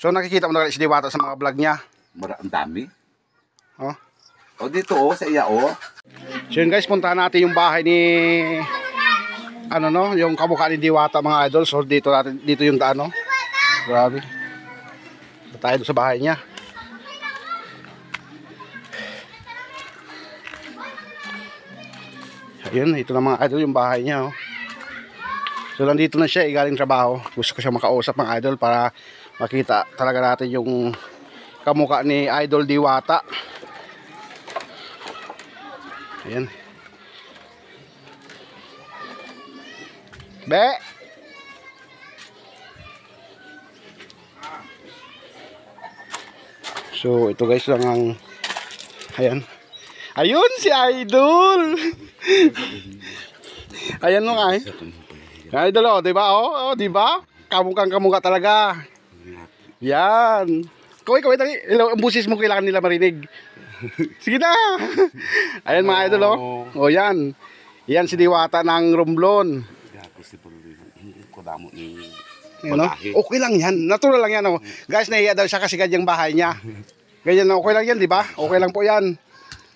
So nakikita mo na si Diwata sa mga vlog niya. Ang dami. Oh. O dito oh, sa iya oh. So yun guys, puntahan natin yung bahay ni ano no, yung kamukha ni Diwata mga idol. So dito natin, dito yung daan no. Grabe. Tayo sa bahay niya. Ayun, ito na mga idol yung bahay niya oh. So nandito na siya, galing trabaho. Gusto ko siya makausap mga idol para makita talaga natin yung kamukha ni Idol Diwata. Ayan. Be! So ito guys lang ang ayan. Ayun si Idol. Ayan mo nga eh. Idol oh, 'di ba? Oh, 'di ba? Kamukha talaga. Yan. Kaway dali. Ang busis mo kailangan nila marinig. Sige na. Ayan mga idol oh. Oh yan. Yan si Diwata ng Romblon. Okay lang yan. Natural lang yan oh. Guys, nahiya daw siya kasi ganyang bahay niya. Ganyan na okay lang yan, di ba? Okay lang po yan.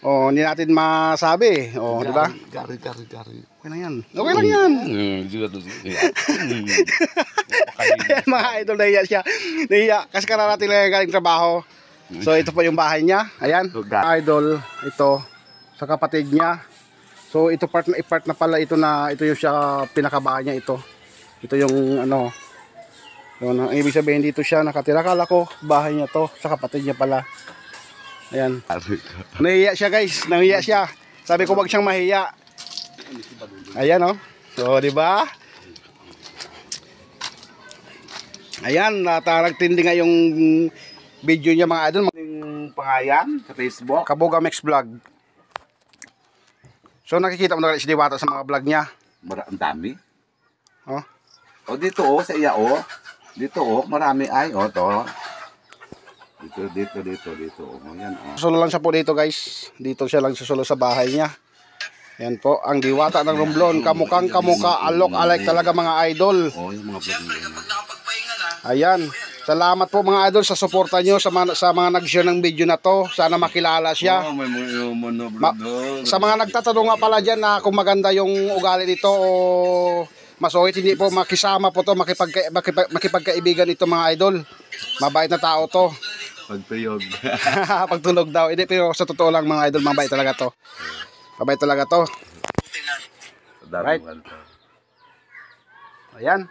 Oh, hindi natin masabi. Oh, di ba? Gari. Okay lang yan. Okay lang yan. Ayan mga idol, nahiya siya. Nahiya. Kasi kararating lang galing trabaho. So ito po yung bahay niya. Ayan. Idol, ito sa kapatid niya. So ito part na pala ito na ito yung siya pinakabahay niya ito. Ito yung ano. Yun, ang ibig sabihin dito siya nakatira. Kala ko bahay niya to sa kapatid niya pala. Ayan. Nahiya siya guys. Nahiya siya. Sabi ko wag siyang mahiya. Ayan oh. So di ba? Ayan, nagtindi nga yung video niya mga idol. Yung pangalan sa Facebook. Kabogamex Vlog. So nakikita mo na si Diwata sa mga vlog niya. Ang dami. Oh. O dito oh, sa iya oh. Dito oh, marami ay oh to. Dito oh. Yan oh. Solo lang siya po dito guys. Dito siya lang susulo sa bahay niya. Yan po, ang Diwata ng Romblon. Kamukhang alok alike talaga mga idol. Oh, yung mga vlog niya. Ayan. Salamat po mga idol sa suporta nyo sa mga nag-share ng video na to. Sana makilala siya. Sa mga nagtatanong nga pala dyan na kung maganda yung ugali nito o masuhit, hindi po makisama po to, makipagkaibigan ito mga idol. Mabait na tao to. Pagtuyog. Pagtulog daw. Hindi, pero sa totoo lang mga idol, mabait talaga to. Mabait talaga to. Right. Ayan.